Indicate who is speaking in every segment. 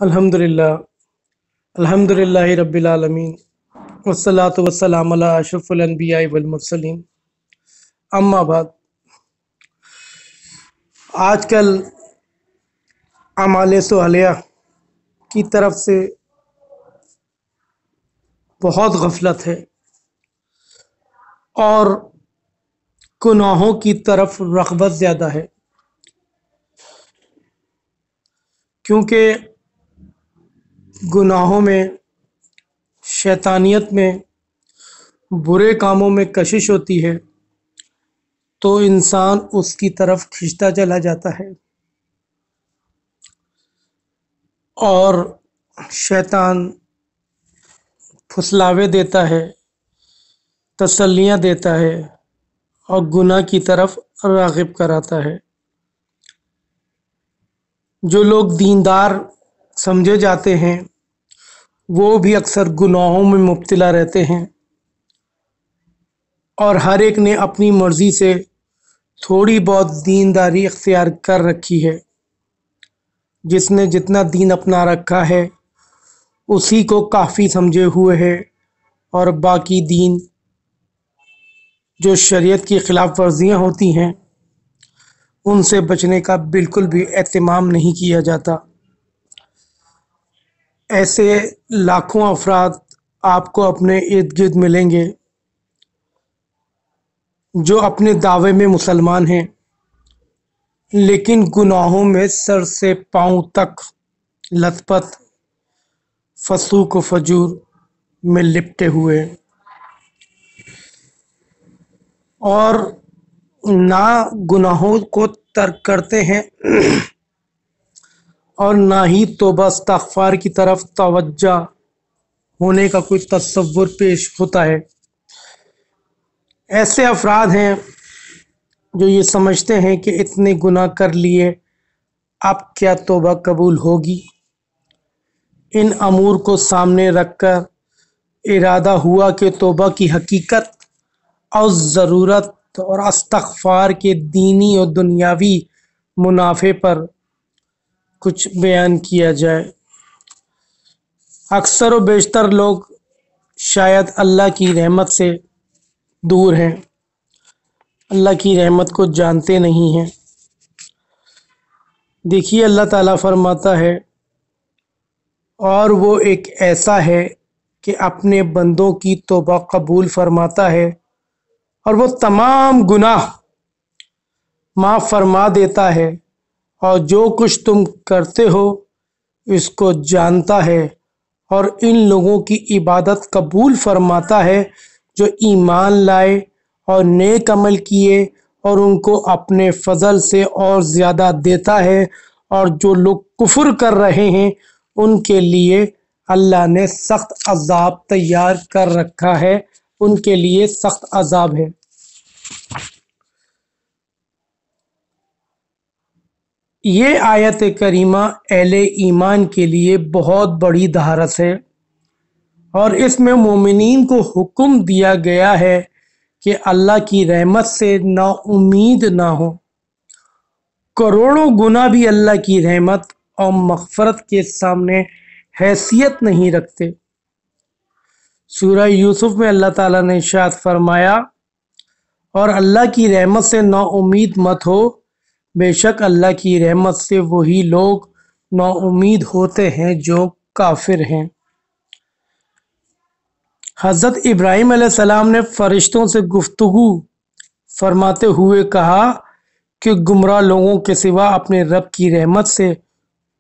Speaker 1: अल्हम्दुलिल्लाह अल्हम्दुलिल्लाहि रब्बिल आलमीन वस्सलातु वस्सलामु अला अशरफिल अंबिया वल मुरसलीन अम्मा बाद। आजकल अमाले सोहलिया की तरफ से बहुत गफलत है और गुनाहों की तरफ रग़बत ज़्यादा है, क्योंकि गुनाहों में, शैतानियत में, बुरे कामों में कशिश होती है तो इंसान उसकी तरफ खिंचता चला जाता है और शैतान फुसलावे देता है, तसल्लियाँ देता है और गुनाह की तरफ राग़िब कराता है। जो लोग दीनदार समझे जाते हैं वो भी अक्सर गुनाहों में मुब्तला रहते हैं और हर एक ने अपनी मर्ज़ी से थोड़ी बहुत दीनदारी इख्तियार कर रखी है। जिसने जितना दीन अपना रखा है उसी को काफ़ी समझे हुए है और बाकी दीन जो शरीयत की ख़िलाफ़ वर्जियाँ होती हैं उनसे बचने का बिल्कुल भी एहतमाम नहीं किया जाता। ऐसे लाखों अफराद आपको अपने इर्द गिर्द मिलेंगे जो अपने दावे में मुसलमान हैं लेकिन गुनाहों में सर से पांव तक लथपथ, फसूक व फजूर में लिपटे हुए हैं और ना गुनाहों को तर्क करते हैं और ना ही तौबा इस्तिग़फ़ार की तरफ तवज्जो होने का कोई तसव्वुर पेश होता है। ऐसे अफराद हैं जो ये समझते हैं कि इतने गुनाह कर लिए, अब क्या तौबा कबूल होगी। इन अमूर को सामने रखकर इरादा हुआ कि तौबा की हकीकत और ज़रूरत और इस्तिग़फ़ार के दीनी और दुनियावी मुनाफ़े पर कुछ बयान किया जाए। अक्सर व बेशतर लोग शायद अल्लाह की रहमत से दूर हैं, अल्लाह की रहमत को जानते नहीं हैं। देखिए, अल्लाह ताला फरमाता है, और वो एक ऐसा है कि अपने बंदों की तौबा कबूल फरमाता है और वो तमाम गुनाह माफ़ फरमा देता है और जो कुछ तुम करते हो इसको जानता है और इन लोगों की इबादत कबूल फरमाता है जो ईमान लाए और नेक अमल किए और उनको अपने फजल से और ज़्यादा देता है। और जो लोग कुफ्र कर रहे हैं उनके लिए अल्लाह ने सख्त अज़ाब तैयार कर रखा है, उनके लिए सख्त अज़ाब है। ये आयत करीमा अहले ईमान के लिए बहुत बड़ी दहारत है और इसमें मोमिनीन को हुक्म दिया गया है कि अल्लाह की रहमत से नाउम्मीद ना हो। करोड़ों गुनाह भी अल्लाह की रहमत और मग़फ़िरत के सामने हैसियत नहीं रखते। सूरह यूसुफ में अल्लाह ताला ने इरशाद फरमाया, और अल्लाह की रहमत से नाउम्मीद मत हो, बेशक अल्लाह की रहमत से वही लोग नाउम्मीद होते हैं जो काफिर हैं। हज़रत इब्राहीम अलैहिस्सलाम ने फरिश्तों से गुफ्तगू फरमाते हुए कहा कि गुमराह लोगों के सिवा अपने रब की रहमत से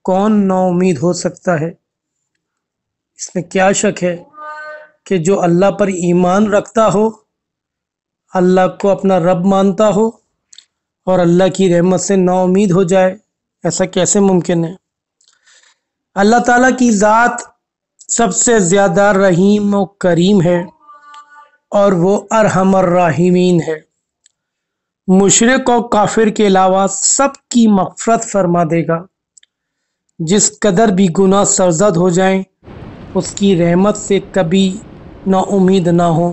Speaker 1: कौन नाउम्मीद हो सकता है। इसमें क्या शक है कि जो अल्लाह पर ईमान रखता हो, अल्लाह को अपना रब मानता हो और अल्लाह की रहमत से नाउम्मीद हो जाए, ऐसा कैसे मुमकिन है। अल्लाह ताला की ज़ात सबसे ज़्यादा रहीम और करीम है और वो अरहमर राहिमीन है। मुशरिक और काफिर के अलावा सब की मग़फ़िरत फरमा देगा। जिस कदर भी गुनाह सरज़द हो जाएं, उसकी रहमत से कभी नाउम्मीद ना हो,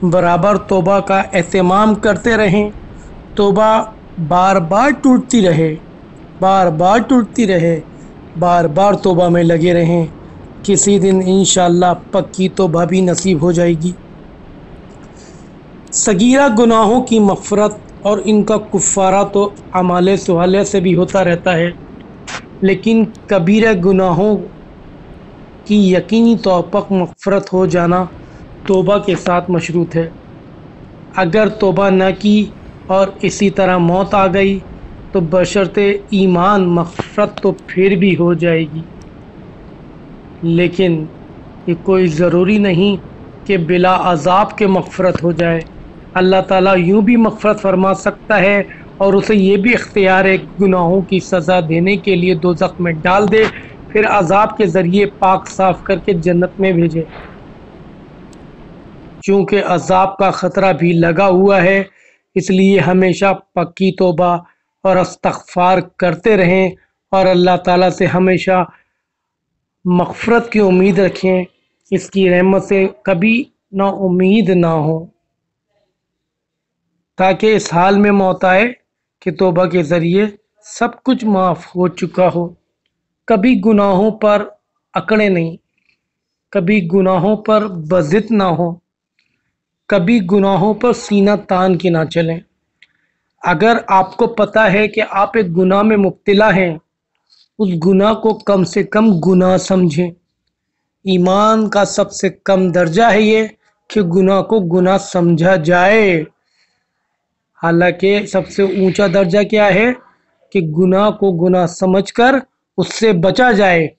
Speaker 1: बराबर तौबा का एहतमाम करते रहें। तौबा बार बार टूटती रहे, बार बार टूटती रहे, बार बार तौबा में लगे रहें, किसी दिन इंशाअल्लाह पक्की तौबा भी नसीब हो जाएगी। सगीरा गुनाहों की मग़फ़िरत और इनका कुफ़ारा तो अमाले सुहाले से भी होता रहता है, लेकिन कबीरा गुनाहों की यकीनी तौर पर मग़फ़िरत हो जाना तौबा के साथ मशरूत है। अगर तौबा न की और इसी तरह मौत आ गई तो बशर्ते ईमान मग़फ़िरत तो फिर भी हो जाएगी, लेकिन ये कोई ज़रूरी नहीं कि बिला अज़ाब के मग़फ़िरत हो जाए। अल्लाह ताला यूँ भी मग़फ़िरत फरमा सकता है और उसे ये भी इख्तियार है गुनाहों की सज़ा देने के लिए दोज़ख में डाल दे, फिर अज़ाब के ज़रिए पाक साफ़ करके जन्नत में भेजे। चूँकि अज़ाब का ख़तरा भी लगा हुआ है, इसलिए हमेशा पक्की तौबा और इस्तिग़फ़ार करते रहें और अल्लाह ताला से हमेशा मग़फ़िरत की उम्मीद रखें, इसकी रहमत से कभी नाउम्मीद ना हो, ताकि इस हाल में मौत आए कि तौबा के ज़रिए सब कुछ माफ़ हो चुका हो। कभी गुनाहों पर अकड़े नहीं, कभी गुनाहों पर बज़िद ना हो, कभी गुनाहों पर सीना तान के ना चलें। अगर आपको पता है कि आप एक गुनाह में मुब्तला हैं, उस गुनाह को कम से कम गुनाह समझें। ईमान का सबसे कम दर्जा है ये कि गुनाह को गुनाह समझा जाए। हालांकि सबसे ऊंचा दर्जा क्या है कि गुनाह को गुनाह समझकर उससे बचा जाए,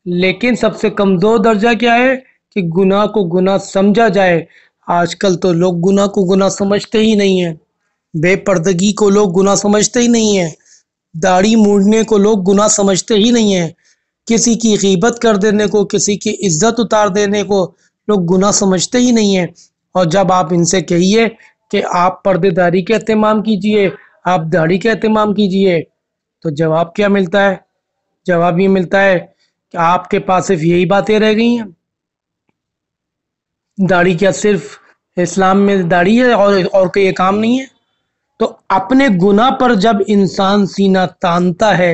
Speaker 1: लेकिन सबसे कमज़ोर दर्जा क्या है कि गुनाह को गुनाह समझा जाए। आजकल तो लोग गुनाह को गुनाह समझते ही नहीं हैं, बेपर्दगी को लोग गुनाह समझते ही नहीं हैं, दाढ़ी मूड़ने को लोग गुनाह समझते ही नहीं हैं, किसी की गीबत कर देने को, किसी की इज्जत उतार देने को लोग गुनाह समझते ही नहीं हैं। और जब आप इनसे कहिए कि आप पर्देदारी का एहतमाम कीजिए, आप दाढ़ी का एहतमाम कीजिए, तो जवाब क्या मिलता है? जवाब ये मिलता है कि आपके पास सिर्फ यही बातें रह गई हैं। दाढ़ी क्या सिर्फ इस्लाम में दाढ़ी है और कोई काम नहीं है? तो अपने गुनाह पर जब इंसान सीना तानता है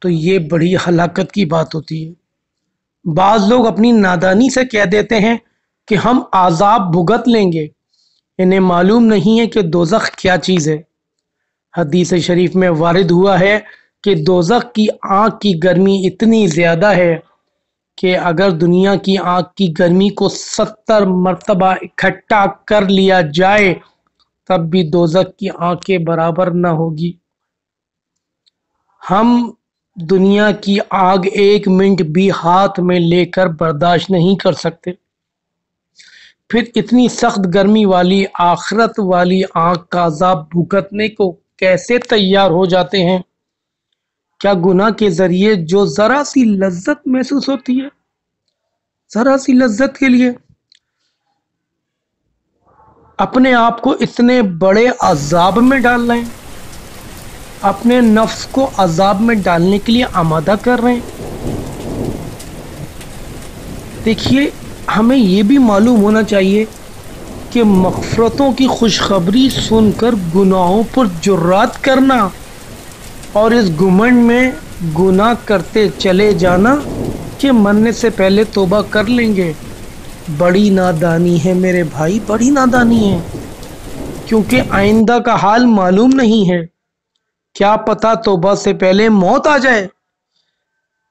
Speaker 1: तो ये बड़ी हलाकत की बात होती है। बाज़ लोग अपनी नादानी से कह देते हैं कि हम आज़ाब भुगत लेंगे, इन्हें मालूम नहीं है कि दोज़ख क्या चीज़ है। हदीस शरीफ में वारिद हुआ है कि दोज़ख की आग की गर्मी इतनी ज़्यादा है कि अगर दुनिया की आग की गर्मी को 70 मरतबा इकट्ठा कर लिया जाए तब भी दोज़ख की आग के बराबर न होगी। हम दुनिया की आग एक मिनट भी हाथ में लेकर बर्दाश्त नहीं कर सकते, फिर इतनी सख्त गर्मी वाली आखिरत वाली आग का अज़ाब भुगतने को कैसे तैयार हो जाते हैं? क्या गुनाह के ज़रिए जो ज़रा सी लज्जत महसूस होती है, ज़रा सी लज्जत के लिए अपने आप को इतने बड़े अज़ाब में डाल रहे हैं, अपने नफ्स को अज़ाब में डालने के लिए आमादा कर रहे हैं? देखिए, हमें ये भी मालूम होना चाहिए कि मग़फ़िरतों की खुशखबरी सुनकर गुनाहों पर जुर्रात करना और इस घुमंड में गुनाह करते चले जाना कि मरने से पहले तौबा कर लेंगे, बड़ी नादानी है मेरे भाई, बड़ी नादानी है। क्योंकि आइंदा का हाल मालूम नहीं है, क्या पता तौबा से पहले मौत आ जाए।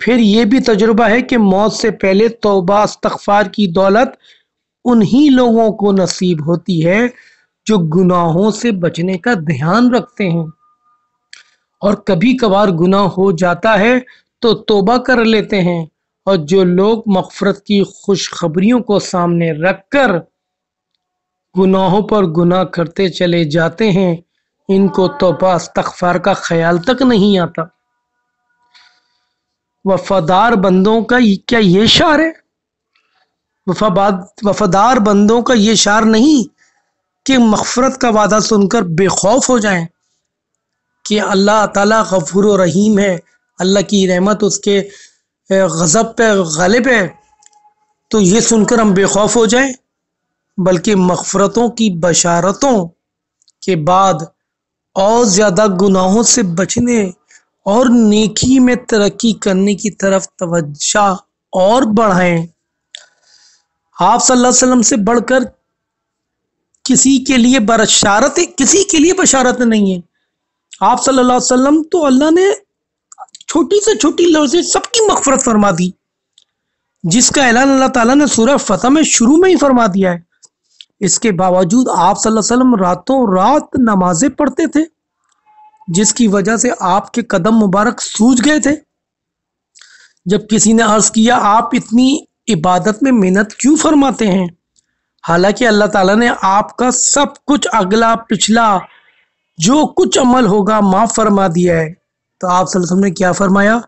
Speaker 1: फिर ये भी तजुर्बा है कि मौत से पहले तौबा इस्तिग़फ़ार की दौलत उन्हीं लोगों को नसीब होती है जो गुनाहों से बचने का ध्यान रखते हैं। और कभी कभार गुनाह हो जाता है तो तौबा कर लेते हैं, और जो लोग मग़फ़िरत की खुशखबरियों को सामने रखकर गुनाहों पर गुनाह करते चले जाते हैं, इनको तौबा इस्तिग़फ़ार का ख्याल तक नहीं आता। वफादार बंदों का क्या ये शार है? वफादार बंदों का ये शार नहीं कि मग़फ़िरत का वादा सुनकर बेखौफ हो जाएं कि अल्लाह ताला गफ़ूर रहीम है, अल्लाह की रहमत उसके गज़ब पे गालिब है, तो ये सुनकर हम बेखौफ हो जाएं। बल्कि मग़फ़िरतों की बशारतों के बाद और ज़्यादा गुनाहों से बचने اور نیکی میں ترقی کرنے کی طرف توجہ اور بڑھائیں۔ آپ صلی اللہ علیہ وسلم سے بڑھ کر کسی کے لیے بشارت نہیں ہے۔ آپ صلی اللہ علیہ وسلم تو اللہ نے چھوٹی سے چھوٹی لفظ سے سب کی مغفرت فرما دی، جس کا اعلان اللہ تعالیٰ نے سورہ فتح میں شروع میں ہی فرما دیا ہے۔ اس کے باوجود آپ صلی اللہ علیہ وسلم راتوں رات نمازیں پڑھتے تھے، جس کی وجہ سے آپ کے قدم مبارک سوج گئے تھے۔ جب کسی نے عرض کیا آپ اتنی عبادت میں محنت کیوں فرماتے ہیں، حالانکہ اللہ تعالیٰ نے آپ کا سب کچھ اگلا پچھلا جو کچھ عمل ہوگا معاف فرما دیا ہے، تو آپ صلی اللہ علیہ وسلم نے کیا فرمایا؟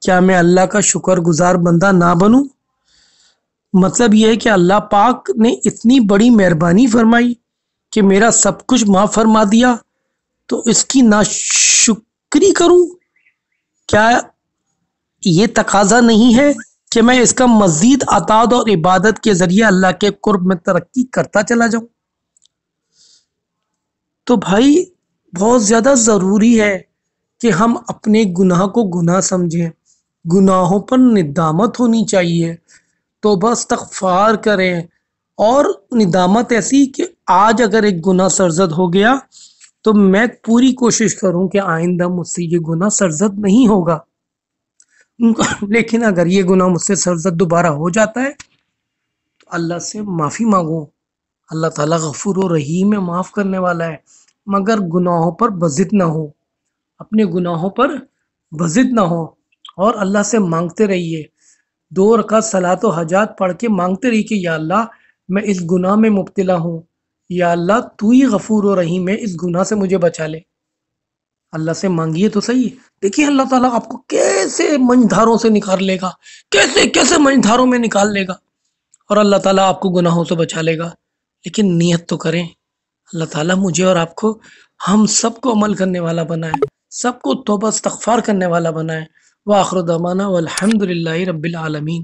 Speaker 1: کیا میں اللہ کا شکر گزار بندہ نہ بنوں؟ مطلب یہ ہے کہ اللہ پاک نے اتنی بڑی مہربانی فرمائی کہ میرا سب کچھ معاف فرما دیا، تو اس کی ناشکری کروں؟ کیا یہ تقاضا نہیں ہے کہ میں اس کا مزید اطاعت اور عبادت کے ذریعے اللہ کے قرب میں ترقی کرتا چلا جاؤں؟ تو بھائی بہت زیادہ ضروری ہے کہ ہم اپنے گناہ کو گناہ سمجھیں، گناہوں پر ندامت ہونی چاہیے، توبہ استغفار کریں، اور ندامت ایسی کہ آج اگر ایک گناہ سرزد ہو گیا تو میں پوری کوشش کروں کہ آئندہ مجھ سے یہ گناہ سرزد نہیں ہوگا، لیکن اگر یہ گناہ مجھ سے سرزد دوبارہ ہو جاتا ہے تو اللہ سے معافی مانگوں۔ اللہ تعالیٰ غفور و رحیم ہے، معاف کرنے والا ہے، مگر گناہوں پر بضد نہ ہو، اپنے گناہوں پر بضد نہ ہو، اور اللہ سے مانگتے رہیے۔ 2 رکعت صلاۃ و حاجات پڑھ کے مانگتے رہیے کہ یا اللہ میں اس گناہ میں مبتلا ہوں، یا اللہ تو ہی غفور و رحیم ہے، اس گناہ سے مجھے بچا لے۔ اللہ سے مانگیے تو صحیح۔ دیکھیے اللہ تعالیٰ آپ کو کیسے منجھاروں سے نکال لے گا، کیسے منجھاروں میں نکال لے گا، اور اللہ تعالیٰ آپ کو گناہوں سے بچا لے گا۔ لیکن نیت تو کریں۔ اللہ تعالیٰ مجھے اور آپ کو، ہم سب کو عمل کرنے والا بنائے، سب کو توبہ استغفار کرنے والا بنائے۔ وآخر دعوانا والحمد للہ رب العالمین۔